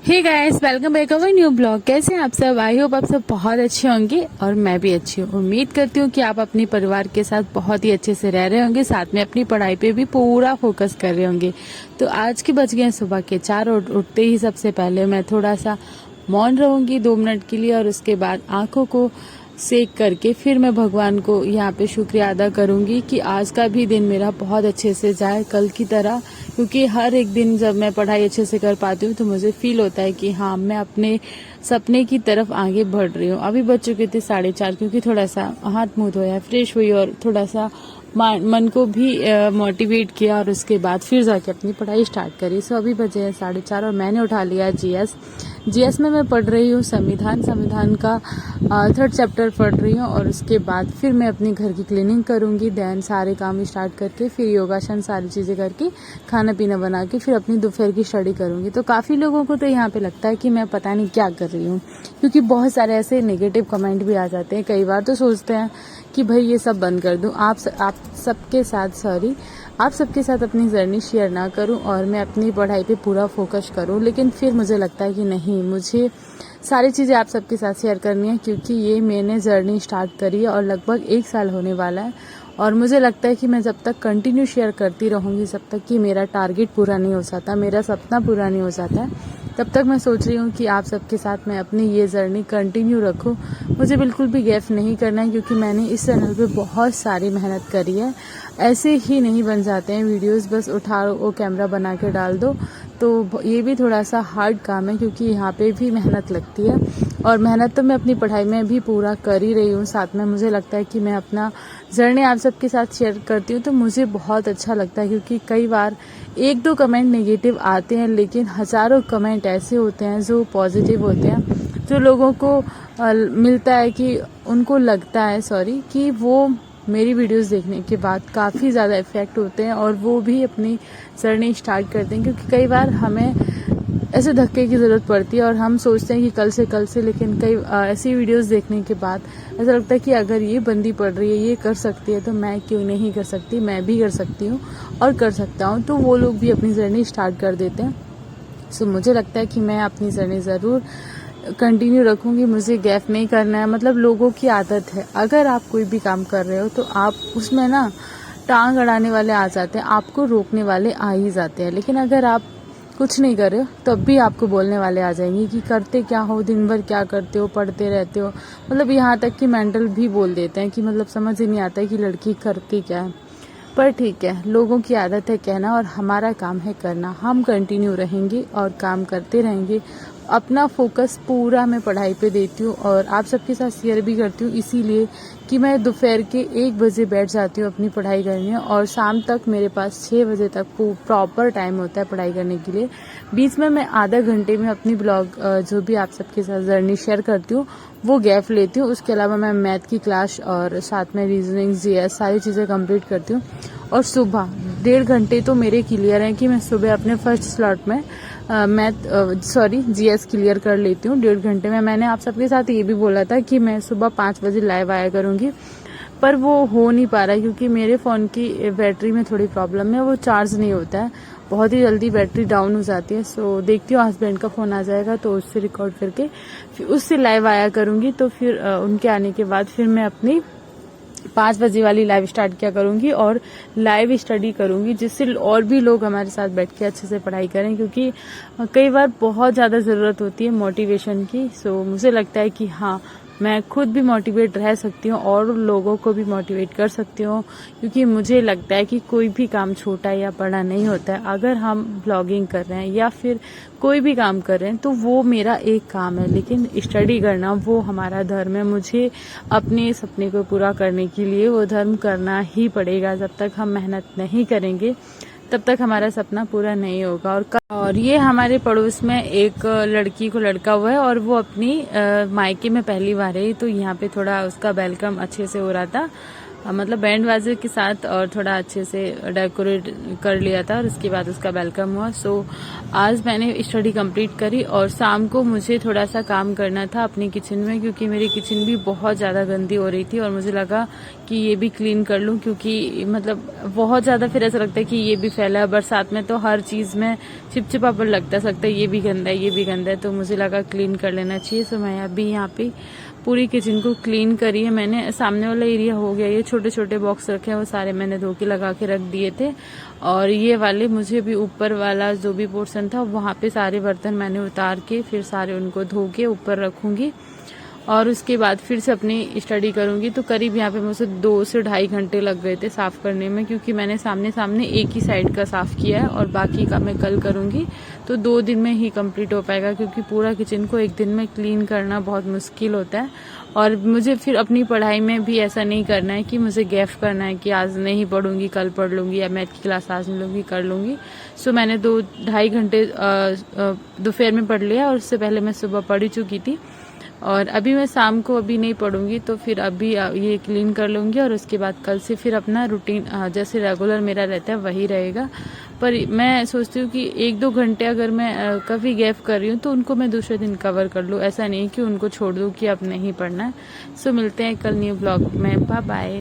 Hey guys, welcome back our new blog. कैसे हैं आप सब? आई होप आप सब बहुत अच्छे होंगे और मैं भी अच्छी हूँ। उम्मीद करती हूँ कि आप अपने परिवार के साथ बहुत ही अच्छे से रह रहे होंगे, साथ में अपनी पढ़ाई पे भी पूरा फोकस कर रहे होंगे। तो आज के बज गए सुबह के 4 और उठते ही सबसे पहले मैं थोड़ा सा मौन रहूंगी 2 मिनट के लिए और उसके बाद आंखों को सेक करके फिर मैं भगवान को यहाँ पे शुक्रिया अदा करूंगी कि आज का भी दिन मेरा बहुत अच्छे से जाए कल की तरह, क्योंकि हर एक दिन जब मैं पढ़ाई अच्छे से कर पाती हूँ तो मुझे फील होता है कि हाँ, मैं अपने सपने की तरफ आगे बढ़ रही हूँ। अभी बज चुके थे 4:30, क्योंकि थोड़ा सा हाथ मुंह धोया, फ्रेश हुई और थोड़ा सा मन को भी मोटिवेट किया और उसके बाद फिर जाके अपनी पढ़ाई स्टार्ट करी। सो अभी बजे हैं 4:30 और मैंने उठा लिया जीएस में मैं पढ़ रही हूँ संविधान का 3rd चैप्टर पढ़ रही हूँ और उसके बाद फिर मैं अपने घर की क्लीनिंग करूँगी, देन सारे काम स्टार्ट करके फिर योगासन सारी चीज़ें करके खाना पीना बना के फिर अपनी दोपहर की स्टडी करूँगी। तो काफ़ी लोगों को तो यहाँ पे लगता है कि मैं पता नहीं क्या कर रही हूँ, क्योंकि बहुत सारे ऐसे नेगेटिव कमेंट भी आ जाते हैं। कई बार तो सोचते हैं कि भाई ये सब बंद कर दूं, आप सबके साथ अपनी जर्नी शेयर ना करूं और मैं अपनी पढ़ाई पे पूरा फोकस करूं। लेकिन फिर मुझे लगता है कि नहीं, मुझे सारी चीज़ें आप सबके साथ शेयर करनी है, क्योंकि ये मैंने जर्नी स्टार्ट करी है और लगभग 1 साल होने वाला है। और मुझे लगता है कि मैं जब तक कंटिन्यू शेयर करती रहूँगी, जब तक कि मेरा टारगेट पूरा नहीं हो जाता, मेरा सपना पूरा नहीं हो जाता है, तब तक मैं सोच रही हूँ कि आप सबके साथ मैं अपनी ये जर्नी कंटिन्यू रखूँ। मुझे बिल्कुल भी गैप नहीं करना है, क्योंकि मैंने इस चैनल पे बहुत सारी मेहनत करी है। ऐसे ही नहीं बन जाते हैं वीडियोस, बस उठाओ वो कैमरा बना के डाल दो। तो ये भी थोड़ा सा हार्ड काम है, क्योंकि यहाँ पे भी मेहनत लगती है और मेहनत तो मैं अपनी पढ़ाई में भी पूरा कर ही रही हूँ। साथ में मुझे लगता है कि मैं अपना जर्नी आप सबके साथ शेयर करती हूँ तो मुझे बहुत अच्छा लगता है, क्योंकि कई बार 1-2 कमेंट नेगेटिव आते हैं, लेकिन हज़ारों कमेंट ऐसे होते हैं जो पॉजिटिव होते हैं, जो लोगों को मिलता है कि उनको लगता है कि वो मेरी वीडियोस देखने के बाद काफ़ी ज़्यादा इफ़ेक्ट होते हैं और वो भी अपनी जर्नी स्टार्ट करते हैं। क्योंकि कई बार हमें ऐसे धक्के की ज़रूरत पड़ती है और हम सोचते हैं कि कल से, लेकिन कई ऐसी वीडियोस देखने के बाद ऐसा लगता है कि अगर ये बंदी पढ़ रही है, ये कर सकती है, तो मैं क्यों नहीं कर सकती, मैं भी कर सकती हूँ और कर सकता हूँ। तो वो लोग भी अपनी जर्नी स्टार्ट कर देते हैं। सो मुझे लगता है कि मैं अपनी जर्नी ज़रूर कंटिन्यू रखूँगी, मुझे गैप नहीं करना है। मतलब लोगों की आदत है, अगर आप कोई भी काम कर रहे हो तो आप उसमें ना टांग अड़ाने वाले आ जाते हैं, आपको रोकने वाले आ ही जाते हैं। लेकिन अगर आप कुछ नहीं कर रहे हो तब भी आपको बोलने वाले आ जाएंगे कि करते क्या हो, दिन भर क्या करते हो, पढ़ते रहते हो। मतलब यहाँ तक कि मेंटल भी बोल देते हैं कि मतलब समझ ही नहीं आता है कि लड़की करती क्या है। पर ठीक है, लोगों की आदत है कहना और हमारा काम है करना। हम कंटिन्यू रहेंगे और काम करते रहेंगे। अपना फोकस पूरा मैं पढ़ाई पे देती हूँ और आप सबके साथ शेयर भी करती हूँ, इसीलिए कि मैं दोपहर के 1 बजे बैठ जाती हूँ अपनी पढ़ाई करने और शाम तक मेरे पास 6 बजे तक प्रॉपर टाइम होता है पढ़ाई करने के लिए। बीच में मैं आधा घंटे में अपनी ब्लॉग जो भी आप सबके साथ जर्नी शेयर करती हूँ वो गैप लेती हूँ। उसके अलावा मैं मैथ की क्लास और साथ में रीजनिंग, जीएस सारी चीज़ें कंप्लीट करती हूँ। और सुबह 1.5 घंटे तो मेरे क्लियर हैं कि मैं सुबह अपने फर्स्ट स्लॉट में जीएस क्लियर कर लेती हूँ 1.5 घंटे में। मैंने आप सबके साथ ये भी बोला था कि मैं सुबह 5 बजे लाइव आया करूँगी, पर वो हो नहीं पा रहा है क्योंकि मेरे फ़ोन की बैटरी में थोड़ी प्रॉब्लम है, वो चार्ज नहीं होता है, बहुत ही जल्दी बैटरी डाउन हो जाती है। सो देखती हूँ हस्बैंड का फ़ोन आ जाएगा तो उससे रिकॉर्ड करके फिर उससे लाइव आया करूँगी। तो फिर उनके आने के बाद फिर मैं अपनी 5 बजे वाली लाइव स्टार्ट किया करूँगी और लाइव स्टडी करूँगी, जिससे और भी लोग हमारे साथ बैठ के अच्छे से पढ़ाई करें, क्योंकि कई बार बहुत ज़्यादा ज़रूरत होती है मोटिवेशन की। सो मुझे लगता है कि हाँ, मैं खुद भी मोटिवेट रह सकती हूँ और लोगों को भी मोटिवेट कर सकती हूँ, क्योंकि मुझे लगता है कि कोई भी काम छोटा या बड़ा नहीं होता है। अगर हम ब्लॉगिंग कर रहे हैं या फिर कोई भी काम कर रहे हैं तो वो मेरा एक काम है, लेकिन स्टडी करना वो हमारा धर्म है। मुझे अपने सपने को पूरा करने के लिए वो धर्म करना ही पड़ेगा। जब तक हम मेहनत नहीं करेंगे तब तक हमारा सपना पूरा नहीं होगा। और ये हमारे पड़ोस में एक लड़की को लड़का हुआ है और वो अपनी मायके में पहली बार है, तो यहाँ पे थोड़ा उसका वेलकम अच्छे से हो रहा था। मतलब बैंड बाजे के साथ और थोड़ा अच्छे से डेकोरेट कर लिया था और उसके बाद उसका वेलकम हुआ। सो आज मैंने स्टडी कंप्लीट करी और शाम को मुझे थोड़ा सा काम करना था अपनी किचन में, क्योंकि मेरी किचन भी बहुत ज़्यादा गंदी हो रही थी और मुझे लगा कि ये भी क्लीन कर लूँ, क्योंकि मतलब बहुत ज़्यादा फिर ऐसा लगता है कि ये भी फैला है। बरसात में तो हर चीज़ में चिपचिपापन लगता है ये भी गंदा है, ये भी गंदा है, तो मुझे लगा क्लीन कर लेना चाहिए। सो मैं अभी यहाँ पे पूरी किचन को क्लीन करी है मैंने। सामने वाला एरिया हो गया, ये छोटे छोटे बॉक्स रखे हैं वो सारे मैंने धो के लगा के रख दिए थे, और ये वाले मुझे भी ऊपर वाला जो भी पोर्शन था वहाँ पे सारे बर्तन मैंने उतार के फिर सारे उनको धो के ऊपर रखूंगी और उसके बाद फिर से अपनी स्टडी करूंगी। तो करीब यहाँ पे मुझे 2 से ढाई घंटे लग गए थे साफ करने में, क्योंकि मैंने सामने सामने एक ही साइड का साफ किया है और बाकी का मैं कल करूंगी। तो 2 दिन में ही कंप्लीट हो पाएगा, क्योंकि पूरा किचन को एक दिन में क्लीन करना बहुत मुश्किल होता है। और मुझे फिर अपनी पढ़ाई में भी ऐसा नहीं करना है कि मुझे गैफ करना है कि आज नहीं पढ़ूंगी कल पढ़ लूंगी, या मैथ की क्लास आज नहीं लूंगी कर लूंगी। सो मैंने 2-2.5 घंटे दोपहर में पढ़ लिया और उससे पहले मैं सुबह पढ़ ही चुकी थी। और अभी मैं शाम को अभी नहीं पढ़ूंगी, तो फिर अभी ये क्लीन कर लूंगी और उसके बाद कल से फिर अपना रूटीन जैसे रेगुलर मेरा रहता है वही रहेगा। पर मैं सोचती हूँ कि 1-2 घंटे अगर मैं कभी गैप कर रही हूँ तो उनको मैं दूसरे दिन कवर कर लूँ, ऐसा नहीं कि उनको छोड़ दूँ कि अब नहीं पढ़ना है। सो मिलते हैं कल न्यू ब्लॉग में, बाय बाय।